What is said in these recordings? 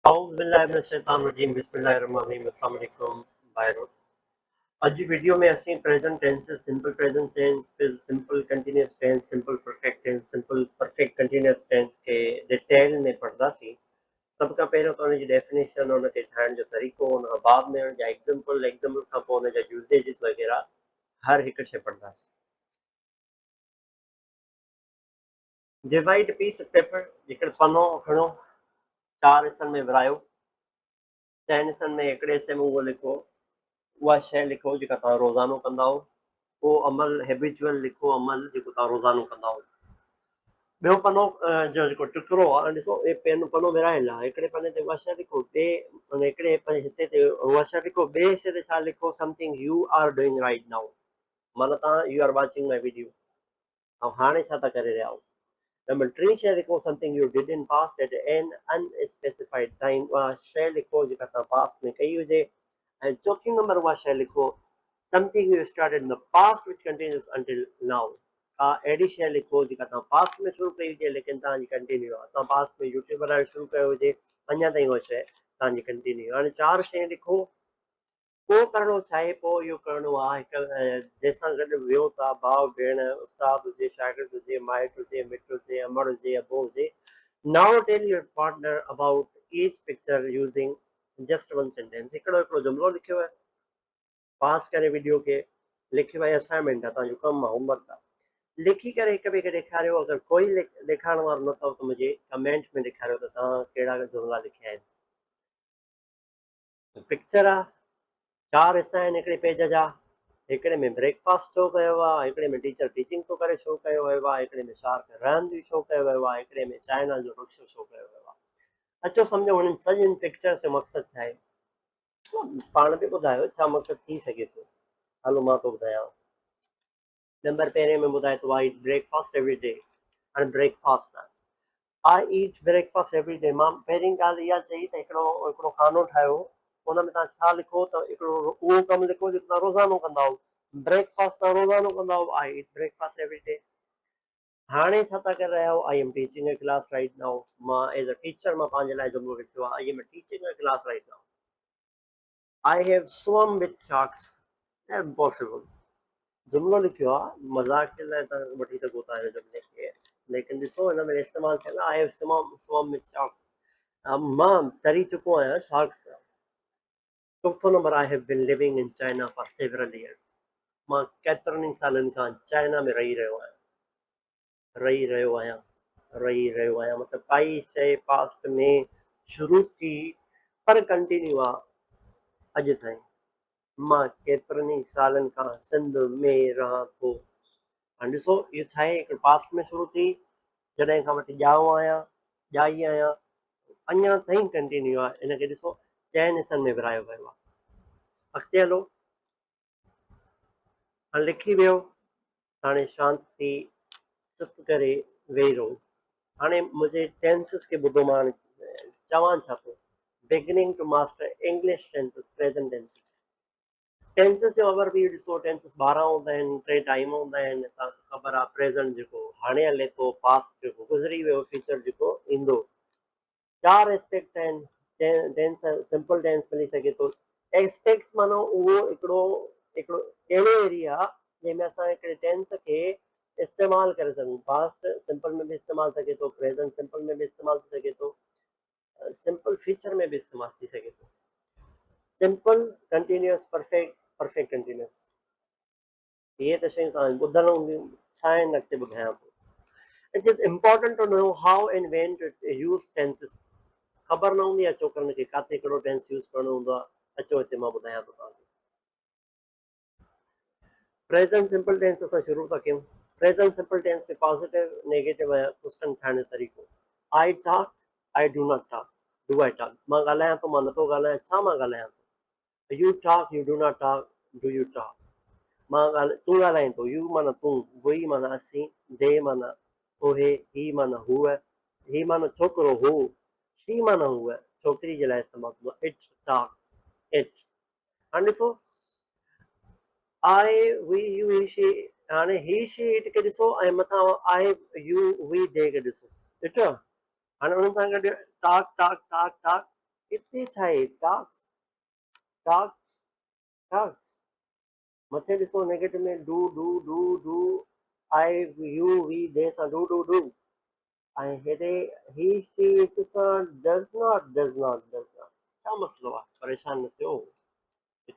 औज़ु बिल्लाहि मिनश शैतानिर रजीम बिस्मिल्लाहिर रहमानिर रहीम अस्सलाम वालेकुम भाइयों। आज की वीडियो में असीं present tense simple present tense फिर simple continuous tense simple perfect tense simple perfect continuous tense के डिटेल में पढ़दासीं। सब खां पहिरियों त उन जी डेफिनेशन उन खे ठाहिण जो तरीक़ो उन खां बाद में उन जा एग्जाम्पल खां पोइ उन जा यूसेजिस वग़ैरह हर हिकु शइ पढ़दासीं। डिवाइड पीस पेपर हिकिड़ो पनो खणो, चार हिसनि में विरायो, चइनि हिसनि में हिकिड़े हिसे में उहो लिखो, उहा शइ लिखो जेका तव्हां रोज़ानो कंदा हो, उहो अमल हैबिचुअल लिखो, अमल जेको तव्हां रोज़ानो कंदा हो। ॿियो पनो जो जेको टुकड़ो आहे ॾिसो हे पेन पनो विरायल आहे, हिकिड़े पने ते उहा शइ लिखो, हिकिड़े हिसे ते उहा शइ लिखो, ॿिए हिसे ते छा लिखो, something you are doing right now, माना तव्हां you are watching my video, ऐं हाणे छा था करे रहिया आहियो। नंबर टी शइ लिखो, something you did in past at an unspecified time, उहा शइ लिखो जेका तव्हां पास्ट में कई हुजे। ऐं चौथी नंबर उहा शइ लिखो, something U started in the past which continuous until now, का अहिड़ी शइ लिखो जेका तव्हां पास्ट में शुरू कई हुजे लेकिन तव्हांजी कंटिन्यू आहे, तव्हां पास्ट में यूट्यूब हलाइणु शुरू कयो हुजे, अञा ताईं उहा शइ तव्हांजी कंटिन्यू। हाणे चार शयूं लिखो, पोइ करिणो छा आहे, पोइ इहो करिणो आहे हिकु जंहिंसां गॾु वियो था, भाउ भेण उस्ताद हुजे, शागिर्द हुजे, माइट हुजे, मिट हुजे, अमड़ हुजे, अबो हुजे। Now tell your partner about each picture using just one sentence. हिकिड़ो हिकिड़ो जुमिलो लिखियो आहे, पास करे वीडियो खे, लिखियो आहे, असाइनमेंट आहे, तव्हांजो कमु आहे, होमवर्क आहे, लिखी करे हिक ॿिए खे ॾेखारियो। अगरि कोई ॾेखारण वारो न अथव त मुंहिंजे कमेंट में ॾेखारियो त तव्हां कहिड़ा जुमिला लिखिया आहिनि। पिक्चर आहे, चार हिसा आहिनि हिकिड़े पेज जा, हिकिड़े में ब्रेकफास्ट शो कयो आहे, हिकिड़े में टीचर टीचिंग थो करे शो कयो वियो आहे, हिकिड़े में शार्क रहंदी शो कयो वियो आहे, हिकिड़े में चाइना जो वृक्ष शो कयो वियो आहे। अचो सम्झो हुननि सॼियुनि पिक्चर्स जो मक़सदु छा आहे, पाण बि ॿुधायो छा मक़सदु थी सघे थो। हलो मां थो ॿुधायां। नंबर पहिरें में ॿुधाए थो, आई ईट ब्रेकफास्ट एवरी डे। हाणे ब्रेकफास्ट आहे, आई ईट ब्रेकफास्ट एवरी डे, मां पहिरीं ॻाल्हि इहा चई त हिकिड़ो हिकिड़ो खानो ठाहियो, उन में तव्हां छा लिखो त हिकिड़ो उहो कमु लिखो जेको तव्हां रोज़ानो कंदा हो। ब्रेकफास्ट तव्हां रोज़ानो कंदा हो, I eat breakfast every day. हाणे छा था करे रहिया हो, I am teaching a class right now, मां एज़ अ टीचर मां पंहिंजे लाइ जुमिलो लिखियो आहे, I am teaching a class right now. I have swum with sharks, impossible जुमिलो लिखियो आहे, मज़ाक के लाइ तव्हां वठी सघो था हिन जुमिले खे, लेकिन ॾिसो हिन में इस्तेमालु थियल आहे, आई हैव swum with sharks, मां तरी चुको आहियां शार्क्स सां। चौथो number, I have been living in China for several years, मां केतिरनि ई सालनि खां चाइना में रही रहियो आहियां, रही रहियो आहियां, रही रहियो आहियां, मतिलबु काई शइ पास्ट में शुरू थी पर कंटिन्यू आहे अॼु ताईं। मां केतिरनि ई सालनि खां सिंध में रहां थो। हाणे ॾिसो इहो छा आहे, हिकु पास्ट में शुरू थी, जॾहिं खां वठी ॼाओ आहियां, ॼाई आहियां, अञा ताईं कंटिन्यू आहे, हिनखे ॾिसो चइनि हिसनि में विरायो वियो आहे। अॻिते हलो, हाणे लिखी वियो, हाणे शांति थी चुप करे वेही रहो। हाणे मुंहिंजे टेंसिस खे ॿुधो, मां चवां छा थो, beginning to master English tenses, present tenses. Tenses जो अगरि बि ॾिसो, टेंसिस 12 हूंदा आहिनि, 3 टाइम हूंदा आहिनि, तव्हांखे ख़बर आहे, प्रेज़ेंट जेको हाणे हले थो, पास्ट जेको गुज़री वियो, फ्यूचर जेको ईंदो। 4 एस्पेक्ट आहिनि, टेंस सिंपल टेंस मिली सघे थो। एस्पेक्ट्स मानो उहो हिकिड़ो हिकिड़ो अहिड़ो एरिया जंहिंमें असां हिकिड़े टेंस खे इस्तेमालु करे सघूं, पास्ट सिंपल में बि इस्तेमालु थी सघे थो, प्रेज़ेंट सिंपल में बि इस्तेमालु थी सघे थो, सिंपल फ्यूचर में बि इस्तेमालु थी सघे थो। Simple continuous, perfect, perfect continuous, इहे त शयूं तव्हां ॿुधल हूंदियूं, छा आहिनि अॻिते ॿुधायां थो। It is important to know how and when to use tenses. ख़बर न हूंदी आहे छोकिरनि खे किथे कहिड़ो टेंस यूज़ करणो हूंदो आहे, अचो हिते मां ॿुधायां थो तव्हांखे। प्रेज़ेंट सिंपल टेंस असां शुरू था कयूं। प्रेज़ेंट सिंपल टेंस में पॉजिटिव, नेगेटिव ऐं क्वेश्चन ठाहिण जो तरीक़ो, I talk, I do not talk, do I talk, मां ॻाल्हायां थो, मां नथो ॻाल्हायां, छा मां ॻाल्हायां थो। U talk, U do not talk, do U talk, मां तूं ॻाल्हाईं थो, यू माना तूं, वी माना असीं, दे माना उहे, ही माना हूअ, ही माना छोकिरो हो, शी माना हूअ छोकिरी जे लाइ इस्तेमालु थींदो आहे, इट टॉक्स, इट। हाणे ॾिसो, आई वी यू ही शी, हाणे ही शी इट खे ॾिसो, ऐं मथां आई यू वी दे खे ॾिसो, ॾिठो। हाणे हुननि सां गॾु टाक टाक टाक टाक, हिते छा आहे? टास्क टास्क टास्क मथे ॾिसो नेगेटिव में डू आई यू वी दे सां डू ऐं हेॾे ही शी इट सां डज़ नॉट छा मसइलो आहे? परेशान न थियो।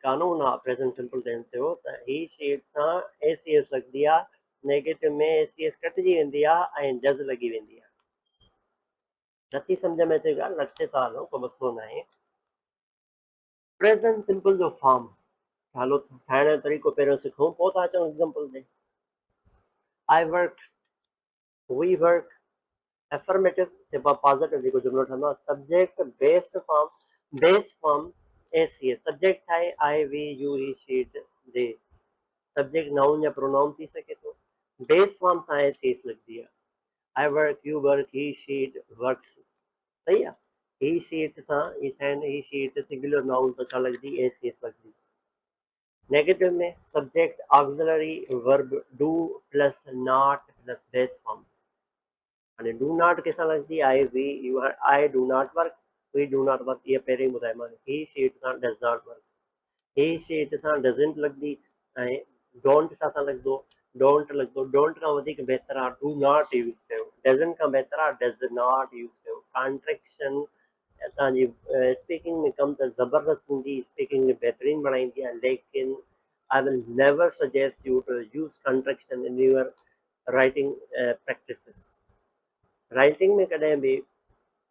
कानून आहे प्रेज़ेंट सिंपल टेंस जो त ही शी इट सां एसीएस लॻंदी आहे, नेगेटिव में एसीएस कटिजी वेंदी आहे ऐं डज़ लॻी वेंदी आहे। नथी सम्झ में अचे ॻाल्हि? अचे था हलो, को मसइलो न आहे। प्रेज़ेंट सिंपल जो फॉर्म हलो ठाहिण जो तरीक़ो पहिरियों सिखूं, पोइ था अचूं एग्ज़ाम्पल ते। I work, we work, affirmative चइबो आहे पॉज़िटिव जेको जुमिलो ठहंदो आहे। Subject base form s es. Subject छा आहे? I we you he she it they. Subject noun या प्रोनाउन थी सके थो। बेस फॉर्म सां एसीएस लॻंदी आहे। I work, you work, he she it works. सही आहे। ही शी इट सां ही शी इट सिंगुलर नाउन सां छा लॻंदी? एसीएस लॻंदी। नेगेटिव में subject auxiliary verb do plus not plus base form. हाणे डू नॉट कंहिंसां लॻंदी? I we you I do not work, we do not work, इहा पहिरियों ई ॿुधायोमांव। ही शी इट सां does not work, he she it सां doesn't लॻंदी। ऐं डोंट सां लॻंदो? डोंट लॻंदो। डोंट खां वधीक बहितर आहे डू नॉट यूज़ कयो। डज़ंट खां बहितर आहे डज़ नॉट यूज़ कयो। कॉन्ट्रेक्शन तव्हांजी स्पीकिंग में कमु त ज़बरदस्त हूंदी, स्पीकिंग में बहितरीनु बणाईंदी आहे, लेकिन I will never suggest you to use contraction in your writing practices. Writing में कॾहिं बि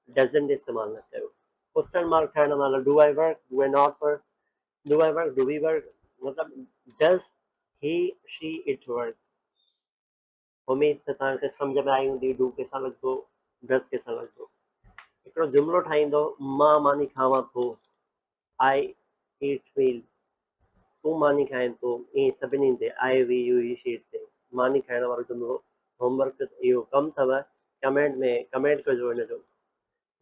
डज़ंट इस्तेमालु न कयो। क्वेश्चन मार्क ठाहिण महिल do I work, do I not work, do I work, do we work, मतिलबु does he she it work. उमेद त तव्हांखे सम्झ में आई हूंदी। डू कंहिंसां लॻंदो, डज़ कंहिंसां लॻंदो। हिकिड़ो जुमिलो ठाहींदो, मां मानी खावां थो, आई ईट मील। तूं मानी खाएं थो, ईअं सभिनी ते आई we you he she it ते मानी खाइण वारो जुमिलो। होमवर्क इहो कमु अथव, कमेंट कजो हिन जो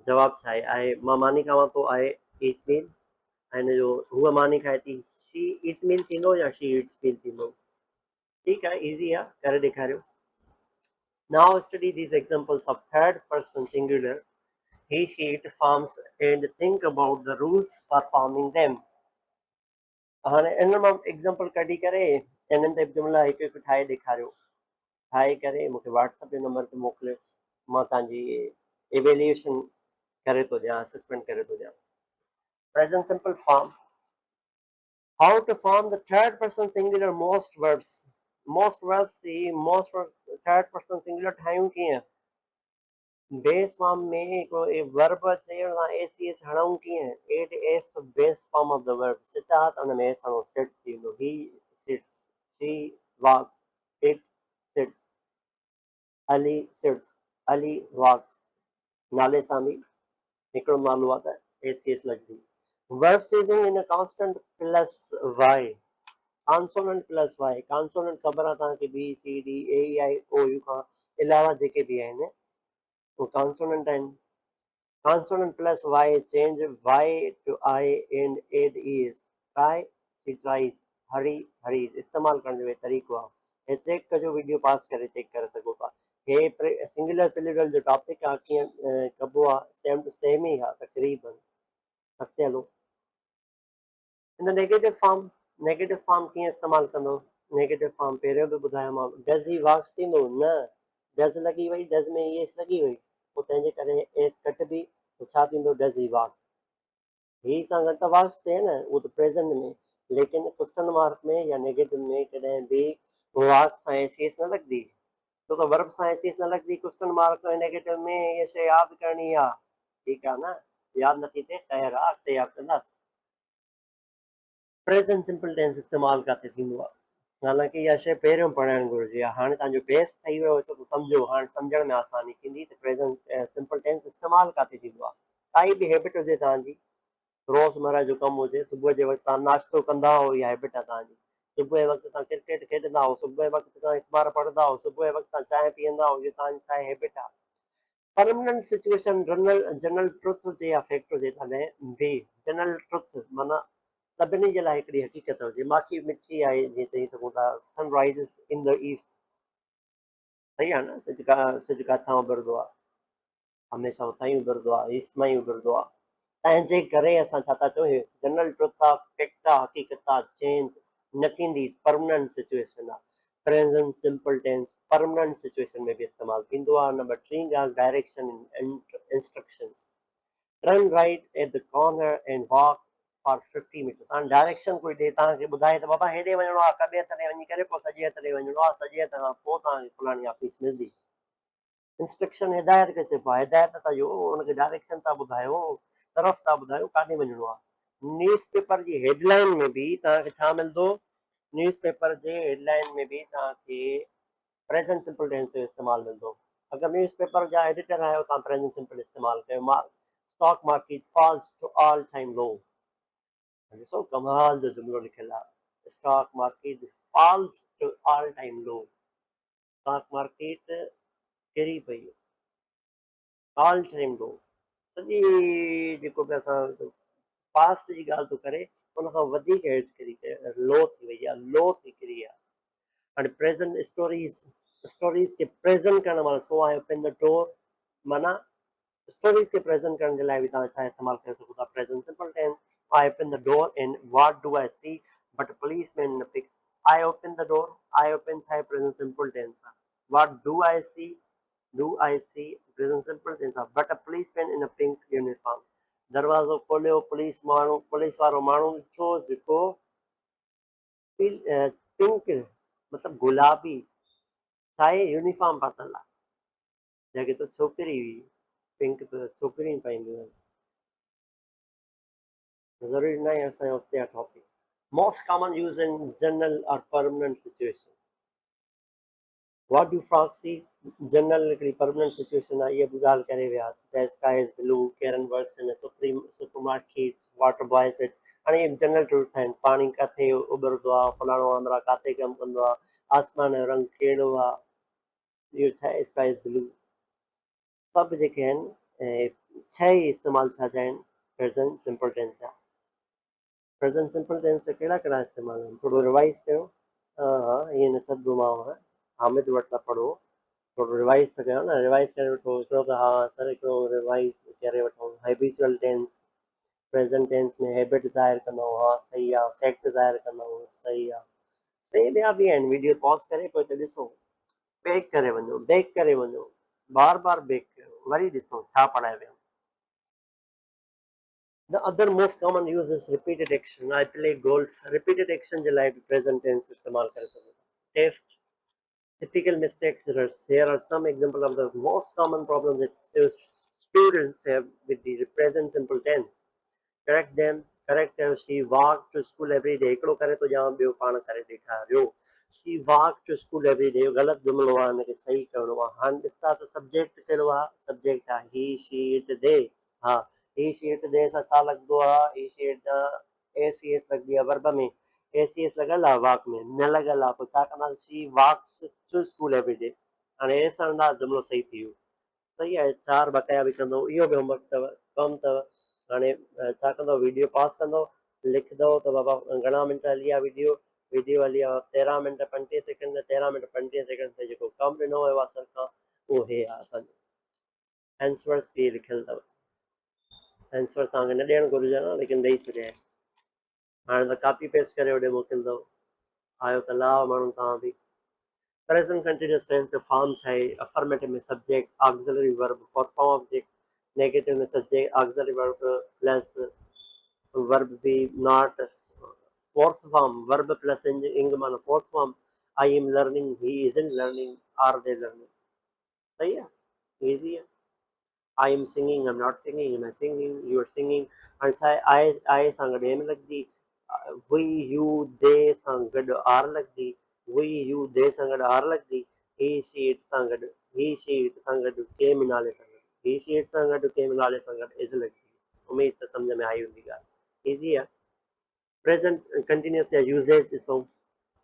जवाबु छा आहे। आहे मां मानी खावां थो, आहे ईट मील, ऐं हिन जो हूअ मानी खाए थी, शी ईट मील थींदो या शी ईट्स मील थींदो? ठीकु आहे, ईज़ी आहे, करे ॾेखारियो। Now study these examples of third person singular he she it forms and think about the rules for forming them। हाणे इन मां एग्जांपल कढी करे इन्हनि ते जुमिला हिकु हिकु ठाहे ॾेखारियो। ठाहे करे मूंखे व्हाट्सएप जे नंबर ते मोकिलियो, मां तव्हांजी इवेल्यूएशन करे थो ॾियां, असेसमेंट करे थो ॾियां। Present simple form, how to form the third person singular most verbs. Most verbs third person singular ठाहियूं कीअं? बेस फॉर्म में हिकिड़ो वर्ब अचे हुन एसीएस हणूं कीअं? It is the base form of the verb. Sit आहे त हुन में एस हणो, सिट्स थी वेंदो। He sits, she walks, it sits, Ali sits, Ali walks. नाले सां बि हिकिड़ो नालो आहे त एसीएस लॻंदी। Verb using in a constant plus Y. Consonant plus Y, consonant ख़बर आहे तव्हांखे B C D A E I O U खां अलावा जेके बि आहिनि उहे कॉन्सोनेंट आहिनि। Consonant plus y change y to I and add is। try, she tries, hurry, hurries। इस्तेमाल करण जो तरीक़ो आहे। हे चेक कजो, वीडियो पास करे चेक करे सघो था। हे सिंगुलर प्लूरल जो टॉपिक आहे, कीअं कबो आहे, सेम टू सेम ई आहे तक़रीबन। अॻिते हलो। इन नेगेटिव फॉर्म कीअं इस्तेमालु कंदो? नेगेटिव फॉर्म पहिरियों बि ॿुधायोमांव। डज़ ही वॉक्स थींदो न, डज़ लॻी वई, डज़ में एस लॻी वई, पोइ तंहिंजे करे एस कटिबी, तो छा थींदो? डज़ ही वॉक। ही सां गॾु त वॉक्स थिए न, उहो त प्रेज़ेंट में, लेकिन क्वेश्चन मार्क में या नेगेटिव में कॾहिं बि वॉक सां एसीएस न लॻंदी, छो त वर्ब सां एसीएस न लॻंदी। क्वेश्चन मार्क में नेगेटिव में इहा शइ यादि करणी आहे। ठीकु आहे न? यादि नथी थिए, ख़ैर आहे, अॻिते यादि कंदासीं। प्रेज़ेंट सिंपल टेंस इस्तेमालु किथे थींदो आहे? हालांकि इहा शइ पहिरियों पढ़णु घुरिजे। हाणे तव्हांजो बेस ठही वियो अथव त सम्झो, हाणे सम्झण में आसानी थींदी त प्रेज़ेंट सिंपल टेंस इस्तेमालु किथे थींदो आहे। काई बि हैबिट हुजे तव्हांजी, रोज़मर्रा जो कमु हुजे, सुबुह जे वक़्तु तव्हां नाश्तो कंदा हो, इहा हैबिट आहे तव्हांजी। सुबुह जे वक़्तु तव्हां क्रिकेट खेॾंदा हो, सुबुह जे वक़्तु तव्हां अख़बार पढ़ंदा हो, सुबुह जे वक़्तु तव्हां चांहि पीअंदा हो, इहो तव्हांजी छा हैबिट आहे। परमनेंट सिचुएशन, जनरल ट्रुथ हुजे या फैक्ट हुजे, तॾहिं बि जनरल ट्रुथ माना सभिनी जे लाइ हिकिड़ी हक़ीक़त हुजे। माखी मिठी आहे, जीअं चई सघूं था, सन राइज़िस इन द ईस्ट। सही आहे न? सिज किथां उभरंदो आहे? हमेशह उतां ई उभरंदो आहे, ईस्ट मां ई उभरंदो आहे। तंहिंजे करे असां छा था चऊं, जनरल ट्रुथ आहे, फैक्ट आहे, हक़ीक़त आहे, चेंज न थींदी, परमनेंट सिचुएशन आहे। Present simple tense permanent situation में बि इस्तेमालु थींदो आहे। नंबर 3 ॻाल्हि direction instructions. Turn right at the corner and walk for 50 metres. हाणे डायरेक्शन कोई ॾे तव्हांखे ॿुधाए त बाबा हेॾे वञिणो आहे, खॿे हथ ॾे वञी करे पोइ सॼे हथ ॾे वञिणो आहे, सॼे हथ खां पोइ तव्हांखे फलाणी ऑफिस मिलंदी। इंस्ट्रक्शन हिदायत खे चइबो आहे। हिदायत था ॾियो, हुनखे डायरेक्शन था ॿुधायो, तरफ़ था ॿुधायो काॾे वञिणो आहे। न्यूज़ पेपर जी हेडलाइन में बि तव्हांखे छा मिलंदो? न्यूज़ पेपर जे हेडलाइन में बि तव्हांखे प्रेज़ेंट सिंपल टेंस जो इस्तेमालु मिलंदो। अगरि न्यूज़ पेपर जा एडिटर आहियो, तव्हां प्रेज़ेंट सिंपल इस्तेमालु कयो। Stock market falls to all time low. ॾिसो कमाल जो जुमिलो लिखियलु आहे। Stock market falls to all time low. Stock market किरी पई, ऑल टाइम लो। सॼी जेको बि असां पास्ट जी ॻाल्हि थो करे, उन खां वधीक हेठि किरी लो थी वई आहे, लो थी किरी आहे। हाणे प्रेज़ेंट स्टोरीज़ खे प्रेज़ेंट करण वारो सो आहे ओपन द डोर, माना स्टोरीज़ खे प्रेज़ेंट करण जे लाइ बि तव्हां छा इस्तेमालु करे सघो था? Present simple tense. I open the door and what do I see but policeman in a pig। I open the door, I open छा आहे? प्रेज़ेंट सिंपल टेंस आहे। What do I see, do I see present simple tense आहे। But a policeman in a pink uniform। दरवाज़ो खोलियो, police वारो माण्हू ॾिठो जेको पिंक मतिलबु गुलाबी छा आहे? यूनिफॉर्म पातल आहे। जंहिंखे त छोकिरी हुई, पिंक त छोकिरियूं पाईंदियूं आहिनि। ज़रूरी न आहे असांजो अॻिते आहे topic. Most common use in general और permanent situation. What do frogs see? General हिकिड़ी परमानेंट सिचुएशन आहे, इहा बि ॻाल्हि करे वियासीं। The sky is blue, Karen works in supreme supermarket, water boils it. हाणे इहे जनरल ट्रूथ आहिनि। पाणी किथे उभरंदो आहे, फलाणो आमरा किथे कमु कंदो आहे, आसमान जो रंग कहिड़ो आहे, इहो छा आहे? Sky is blue. सभु जेके आहिनि छह ई इस्तेमालु छा जा आहिनि? प्रेज़ेंट सिंपल टेंस जा। प्रेज़ेंट सिंपल टेंस जा कहिड़ा कहिड़ा इस्तेमालु आहिनि? थोरो रिवाइज़ कयो। हा ईअं न छॾंदोमांव, हामिद वटि था पढ़ो, थोरो रिवाइज़ त कयो न। रिवाइज़ करे वठो, हिकिड़ो त हा सर हिकिड़ो रिवाइज़ करे वठो। हैबिचुअल टेंस, प्रेज़ेंट टेंस में हैबिट ज़ाहिर कंदो, हा सही आहे। फैक्ट ज़ाहिर कंदो, सही आहे। सही ॿिया बि आहिनि, वीडियो पॉज़ करे पोइ त ॾिसो, बैक करे वञो, बैक करे वञो, बार बार बैक कयो, वरी ॾिसो छा पढ़ाए वियो। The other most common use is repeated action. I play golf. Repeated action जे लाइ भी present tense इस्तेमाल करे सघो था। Test typical mistakes. Here are some examples of the most common problems that students have with the present simple tense. Correct them. Correct them. She walked to school every day. हिकिड़ो करे तो जाम ॿियो पाण करे ॾेखारियो। She walked to school every day। ग़लति जुमिलो आहे, हिनखे सही करिणो आहे। हाणे ॾिसता त सब्जेक्ट कहिड़ो आहे? सब्जेक्ट आहे he, she, it, they। हा he, she, it, they सां छा लॻंदो आहे? he, she, it ACS लॻंदी आहे वर्ब में। ACS लॻल आहे वाक में न लॻल आहे, पोइ छा कंदासीं? she walks to school every day। हाणे ए सां जुमिलो सही थी वियो। सही आहे। 4 बकाया बि कंदो, इहो बि होमवर्क अथव, कमु अथव। हाणे छा कंदो? वीडियो पॉज़ कंदो, लिखंदो त बाबा घणा मिंट हली आहे वीडियो? वीडियो हली आहे 13 मिंट 35 सेकंड। 13 मिंट 35 सेकंड ते जेको कमु ॾिनो वियो आहे सर खां, उहो हे आहे असांजो। आंसर्स बि लिखियलु अथव। आंसर तव्हांखे न ॾियणु घुरिजे न, लेकिन ॾेई छॾिया आहिनि। हाणे त कॉपी पेस्ट करे होॾे मोकिलींदव। आयो त लाहो माण्हू तव्हां बि। Present continuous tense जो फॉर्म छा आहे? अफर्मेटिव में subject, auxiliary verb, fourth form object. Negative में subject, auxiliary verb plus verb be not. Fourth form verb plus ing माना fourth form. I am learning, he isn't learning, are they learning. सही है, easy है। I am singing, I am not singing, am I singing, you are singing. हाणे छा आहे? आए सां गॾु M लॻंदी, वी यू दे सां गॾु आर लॻंदी, वी यू दे सां गॾु आर लॻंदी, ही शी इट सां गॾु, ही शी इट सां गॾु कंहिं बि नाले सां गॾु, ही शी इट सां गॾु कंहिं बि नाले सां गॾु इज़ लॻंदी। उमेद त सम्झ में आई हूंदी ॻाल्हि। इज़ी आहे। Present continuous या uses ॾिसो।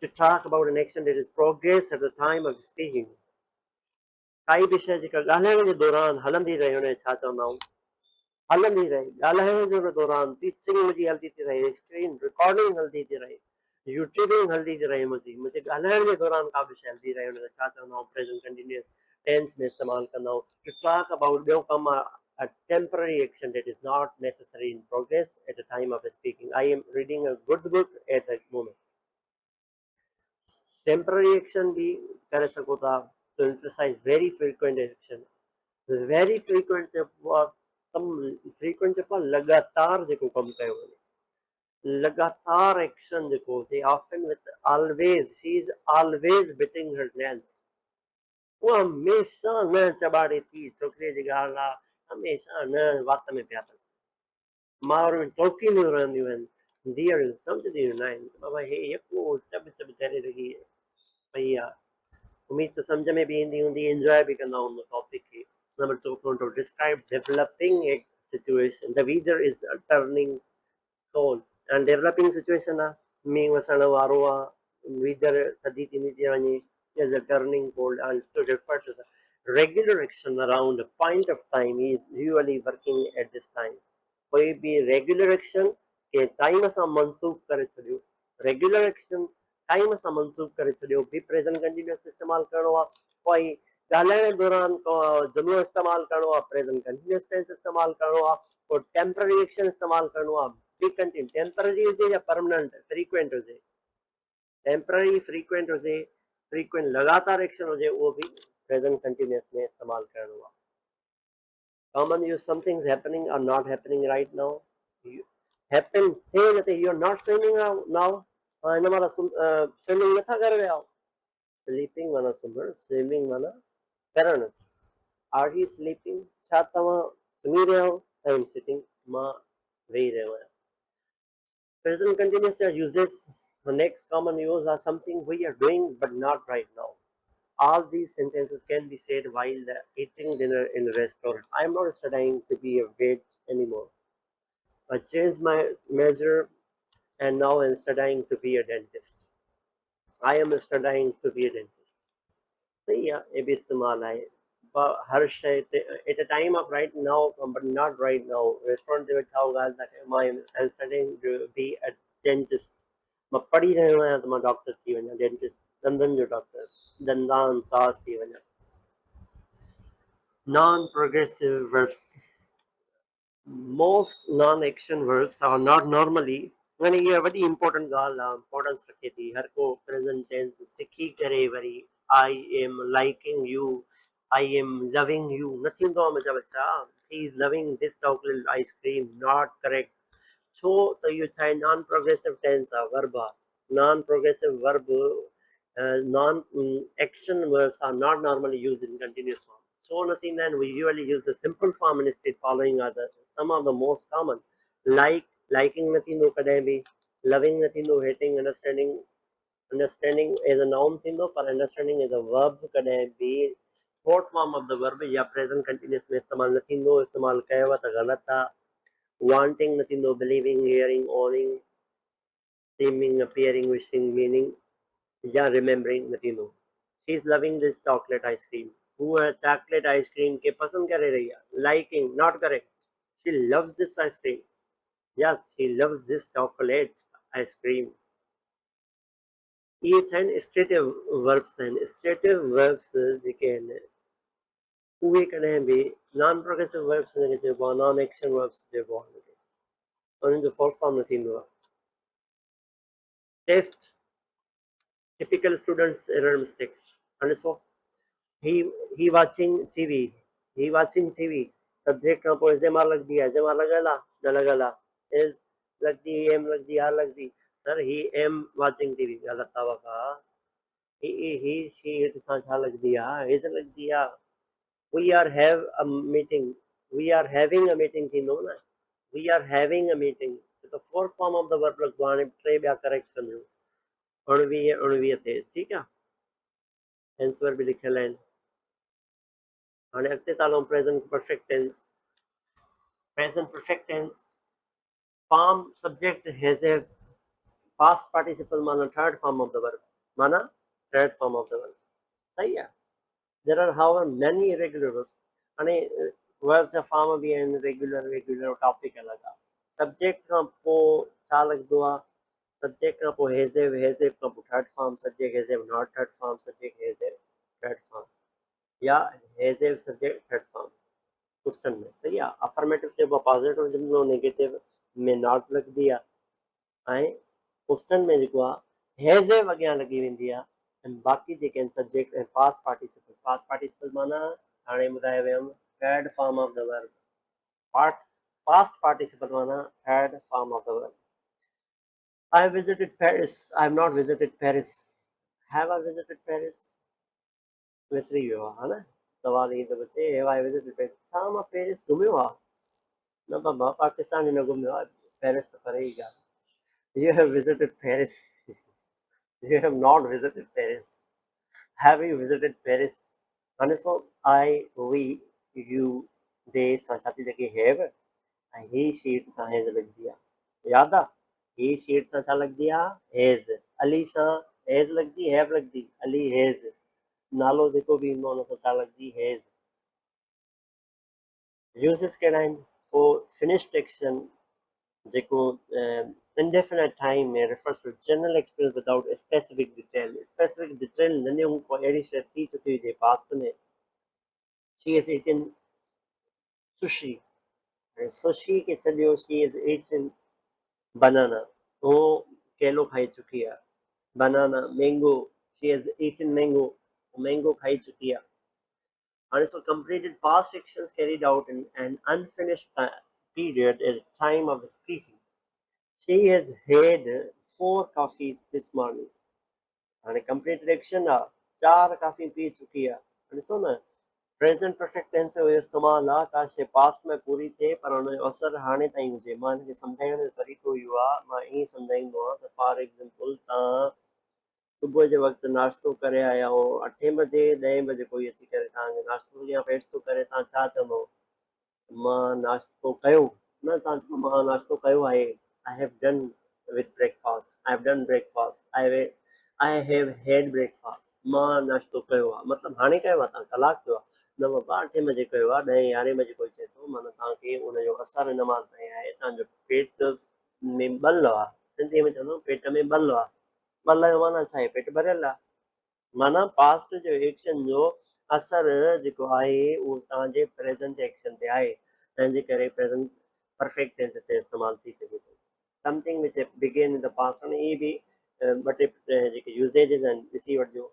To talk about an action that is progress at the time of speaking। काई बि शइ जेका ॻाल्हाइण जे दौरान हलंदी रहे हुनखे छा चवंदा आहियूं? हलंदी रहे। ॻाल्हाइण जे दौरान टीचिंग मुंहिंजी हलंदी थी रहे, स्क्रीन रिकॉर्डिंग हलंदी थी रहे, यूट्यूबिंग हलंदी थी रहे, मुंहिंजे ॻाल्हाइण जे दौरान का बि शइ हलंदी रहे हुनखे छा चवंदा आहियूं? प्रेज़ेंट कंटिन्यूअस टेंस में इस्तेमालु कंदा आहियूं। टू टॉक अबाउट ॿियो कमु आहे a temporary action that is not necessary in progress at the time of speaking. I am reading a good book at that moment. Temporary action भी कर सको था to emphasize very frequent action. Very frequent जब कम frequent जब लगातार जेको कम कयो वञे लगातार action जेको हुजे often with always she is always biting her nails. वो हमेशा न चॿाड़े थी छोकिरीअ जी ॻाल्हि आहे हमेशा न वात में पिया अथसि माउर में टोकीनियूं रहंदियूं आहिनि धीअरूं सम्झंदियूं न आहिनि बाबा हे यको चब चब करे रही पई आहे उम्मीद तो समझ में भी ईंदी हूंदी एंजॉय भी कंदा हुन टॉपिक खे number 2 going to describe developing a situation the reader is a turning tone and developing situation आहे मींहुं वसण वारो आहे reader थधी थींदी थी वञे is a turning point and to refer to the regular action around a point of time is usually working at this time कोई बि रेगुलर एक्शन के टाइम सां मनसूब करे छॾियो रेगुलर एक्शन टाइम सां मनसूब करे छॾियो बि प्रेज़ेंट कंटिन्यूअस इस्तेमालु करिणो आहे कोई ॻाल्हाइण दौरान को जुमिलो इस्तेमालु करिणो आहे प्रेज़ेंट कंटिन्यूअस टेंस इस्तेमालु करिणो आहे को टेम्पररी एक्शन इस्तेमालु करिणो आहे बि कंटिन्यू टेम्पररी हुजे या परमानेंट फ्रीक्वेंट हुजे टेम्पररी फ्रीक्वेंट हुजे फ्रीक्वेंट लगातार एक्शन हुजे उहो बि प्रेज़ेंट कंटिन्यूअस में इस्तेमालु करिणो आहे common use something's happening or not happening right now. You happen say that you're not swimming now. हिन महिल स्विमिंग नथा करे रहिया आहियो स्लीपिंग माना सुम्हणु स्विमिंग माना करणु आर यू स्लीपिंग छा तव्हां सुम्ही रहिया आहियो आई एम सिटिंग मां वेही रहियो आहियां present continuous uses the next common use are something we are doing but not right now. All these sentences can be said while eating dinner in a restaurant. I am not studying to be a vet anymore. I changed my major and now I am studying to be a dentist. I am studying to be a dentist. सही है ये भी इस्तेमाल है हर शइ at a time of right now but not right now restaurant ते वेठा हो ॻाल्हि था कयूं I am studying to be a dentist मां पढ़ी रहियो आहियां त मां डॉक्टर थी वञा डेंटिस्ट दंदनि जो डॉक्टर दंदान साज़ थी वञा non-progressive verbs most non-action verbs are not normally यानी ये वॾी इम्पोर्टेंट ॻाल्हि आहे इम्पोर्टेंस रखे थी हर को प्रेज़ेंट टेंस सिखी करे worry I am liking U I am loving U न थींदो आहे मुंहिंजा बच्चा she is loving this chocolate ice cream not correct छो त इहो छा आहे नॉन प्रोग्रेसिव टेंस आहे वर्ब आहे non progressive verb non action verbs are not normally used in continuous form. So nothing then we usually use the simple form instead following are the some of the most common. Like liking nothing no kadai loving nothing no hating understanding is a noun thing though, but understanding is a verb kadai be fourth form of the verb या present continuous में इस्तेमाल nothing no इस्तेमाल कया हुआ तो गलत था wanting nothing no believing hearing owning seeming appearing wishing meaning yeah, remembering Latino. She's loving this chocolate ice cream. Who chocolate ice cream के पसंद करे रही है. Liking, not correct. She loves this ice cream. Yes, she loves this chocolate ice cream. ये छन stative verbs हैं. Stative verbs जेके हैं उहे कॾहिं बि non progressive verbs जेके चइबो आहे non action verbs चइबो आहे उन्हनि जो फोर्थ फॉर्म न थींदो आहे. Test typical students error mistakes. And so he he watching TV he watching TV subject खां पोइ ज़ेमा लॻंदी आहे ज़ेमा लॻल आहे न लॻल आहे इज़ लॻंदी एम लॻंदी आर लॻंदी सर ही एम वाचिंग टीवी ग़लति आहे वका ही शी सां छा लॻंदी आहे इज़ लॻंदी आहे we are have a meeting we are having a meeting थींदो न we are having a meeting त fourth form of the verb लॻंदो हाणे टे ॿिया करेक्ट कंदियूं उणिवीह उणिवीह ते ठीकु आहे आंसर बि लिखियल आहिनि हाणे अॻिते था हलूं present perfect tense form subject has a past participle माना third form of the verb माना third form of the verb सही है there are however many irregular verbs हाणे verbs जा form भी आहिनि regular topic अलॻि आहे subject खां पोइ छा लॻंदो आहे subject खां पोइ has a खां पोइ third form subject has a not third form subject has a third form या has a subject third form question में सही आहे अफर्मेटिव चइबो आहे पॉज़िटिव जुमिलो नेगेटिव में नॉट लॻंदी आहे ऐं क्वेश्चन में जेको आहे हैज़ अॻियां लॻी वेंदी आहे ऐं बाक़ी जेके आहिनि सब्जेक्ट ऐं पास्ट पार्टिसिपल माना हाणे ॿुधाए वियमि third form of the verb past participle माना third form of the verb I have visited Paris. I have not visited Paris. Have I visited Paris? विसरी वियो आहे हा न सवाल ई थो पुछे हैव आई विजिटेड पेरिस छा मां पेरिस घुमियो आहे न बाबा पाकिस्तान में न घुमियो आहे पेरिस त परे ई ॻाल्हि U have visited Paris U have not visited Paris have U visited Paris हाणे ॾिसो आई वी यू दे सां छा थी लॻे हैव ऐं ही शीट सां हैज़ लॻंदी आहे यादि आहे ही शीट सां छा लॻंदी आहे हैज़ अली सां हैज़ लॻंदी हैव लॻंदी अली हैज़ नालो जेको बि ईंदो हुन सां छा लॻंदी हैज़ यूज़िस कहिड़ा आहिनि पोइ फिनिश्ड एक्शन जेको indefinite time में refers to general experience without a specific detail specific detail न ॾियूं कोई अहिड़ी शइ थी चुकी हुजे पास्ट में she has eaten sushi ऐं sushi खे छॾियो she has eaten banana वो केलो खाई चुकी आहे banana mango she has eaten mango mango खाई चुकी आहे and so completed past actions carried out in an unfinished period at the time of speaking. She has had 4 coffees this morning. हाणे completed action आहे 4 coffee P चुकी आहे ॾिसो न present perfect tense जो इस्तेमालु आहे का शइ पास्ट में पूरी थिए पर हुनजो असरु हाणे ताईं हुजे मां हिनखे सम्झाइण जो तरीक़ो इहो आहे मां ईअं सम्झाईंदो आहियां त फॉर एग्ज़ाम्पल तव्हां सुबुह जे वक़्तु नाश्तो करे आया हो 8 बजे 10 बजे कोई अची करे तव्हांखे नाश्तो या पेश थो करे तव्हां छा चवंदो मां नाश्तो कयो न तव्हां चओ मां नाश्तो कयो आहे I have done with breakfast I have done breakfast I have हैड ब्रेकफास्ट मां नाश्तो कयो आहे मतिलबु हाणे कयो आहे तव्हां कलाकु थियो आहे न बाबा 8 बजे कयो आहे 10 11 बजे कोई चए थो माना तव्हांखे उनजो असरु हिन महिल ताईं आहे तव्हांजो पेट में ॿल आहे सिंधीअ में चवंदो पेट में ॿल आहे ॿल जो माना छा आहे पेट भरियल आहे माना पास्ट जो एक्शन जो असरु जेको आहे उहो तव्हांजे प्रेज़ेंट एक्शन ते आहे तंहिंजे करे प्रेज़ेंट परफेक्ट टेंस ते इस्तेमालु थी सघे थो something which began in the past हाणे इहे बि ॿ टे जेके यूसेजिस आहिनि ॾिसी वठिजो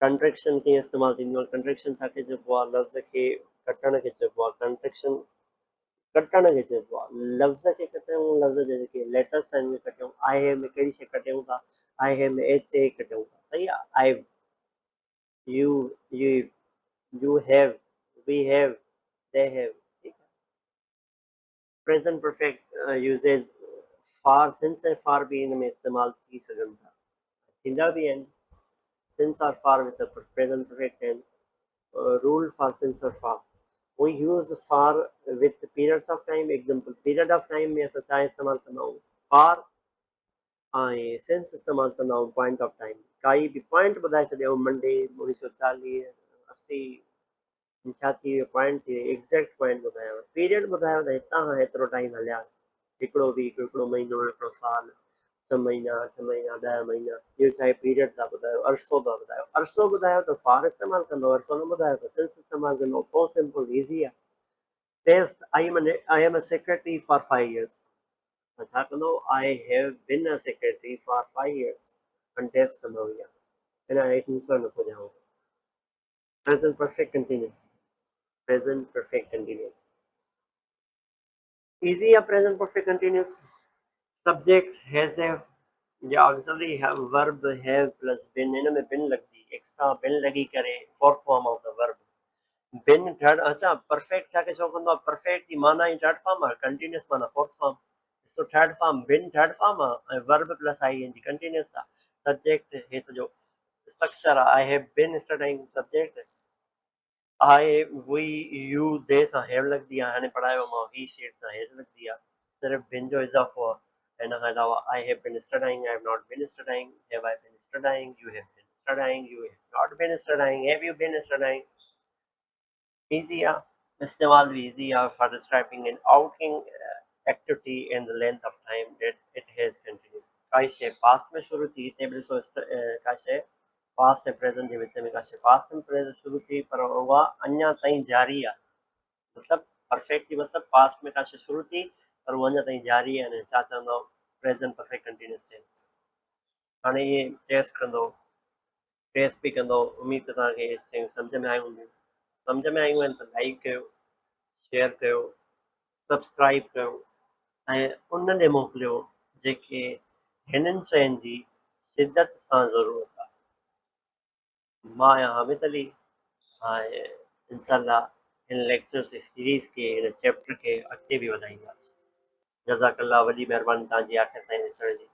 कंट्रेक्शन कीअं इस्तेमालु थींदियूं आहिनि कंट्रेक्शन छा खे चइबो आहे लफ़्ज़ खे कटण खे चइबो आहे कंट्रेक्शन कटण खे चइबो आहे लफ़्ज़ खे कटियूं लफ़्ज़ जे जेके लेटर्स आहिनि उहे कटियूं आहे में कहिड़ी शइ कटियूं था आहे में एच ए कटियूं था सही आहे आई you, you, you have, we have, they have. Present perfect usage far since ऐं far भी इन में इस्तेमाल थी सघनि था थींदा भी आहिनि since or far with the present perfect tense rule for since or far we use far with periods of time example period of time में असां छा इस्तेमाल कंदा आहियूं far ऐं since इस्तेमाल कंदा आहियूं point of time काई बि पॉइंट ॿुधाए छॾियो मंडे 1940 80 छा थी वियो पॉइंट थी वियो एग्ज़ैक्ट पॉइंट ॿुधायांव पीरियड ॿुधायो त हितां खां हेतिरो टाइम हलियासीं हिकिड़ो वीक हिकिड़ो महीनो हिकिड़ो साल 6 महीना 8 महीना 10 महीना इहो छा आहे पीरियड था ॿुधायो अरसो ॿुधायो त फार इस्तेमालु कंदो अरसो न ॿुधायो त सिंस इस्तेमालु कंदो सो सिंपल ईज़ी आहे test I am a secretary for 5 years छा कंदो I have been a secretary for 5 years test कंदो इहा हिन आंसर नथो ॾियांव present perfect continuous present perfect continuous. Easy या present perfect continuous. Subject has a या auxiliary have verb have plus been इनमें been लगती extra been लगी करे fourth form of the verb. Been third अच्छा perfect छा के शो कंदो perfect की माना ही third form है continuous माना fourth form. So third form been third form है verb plus ing continuous है subject है जो structure I have been studying subject I we you they सां हैव लॻंदी आहे हाणे पढ़ायो मां ही शेड सां हेज़ लॻंदी आहे सिर्फ़ु बिन जो इज़ाफ़ो आहे हिन खां अलावा I have been studying I have not been studying have I been studying you have been studying you have not been studying have you been studying easy आहे इस्तेमाल भी easy आहे for describing an outing activity and the length of time that it has continued काई शइ past में शुरू थी हिते बि ॾिसो का शइ पास्ट ऐं प्रेज़ेंट जे विच में का शइ पास्ट में प्रेज़ेंट शुरू थी पर उहा अञा ताईं जारी आहे। मतिलबु परफेक्टली मतिलबु पास्ट में का शइ शुरू थी पर उहा अञा ताईं जारी आहे। छा चवंदो प्रेज़ेंट परफेक्ट कंटीन्यूअस टेंस। हाणे इहे टेस्ट कंदो, टेस्ट बि कंदो। उमीद त तव्हांखे इहे शयूं सम्झ में आयूं हूंदियूं। सम्झ में आयूं आहिनि त लाइक कयो, शेयर कयो, सब्सक्राइब कयो ऐं उन ॾे मोकिलियो जेके हिननि शयुनि जी शिदत सां ज़रूरत आहे। मां आहियां हामिद अली ऐं इनशाला हिन लेक्चर्स सीरीज़ खे हिन चैप्टर खे अॻिते बि वधाईंदासीं। जज़ाकल्ला, वॾी महिरबानी तव्हांजी आख़िर ताईं ॾिसण जी।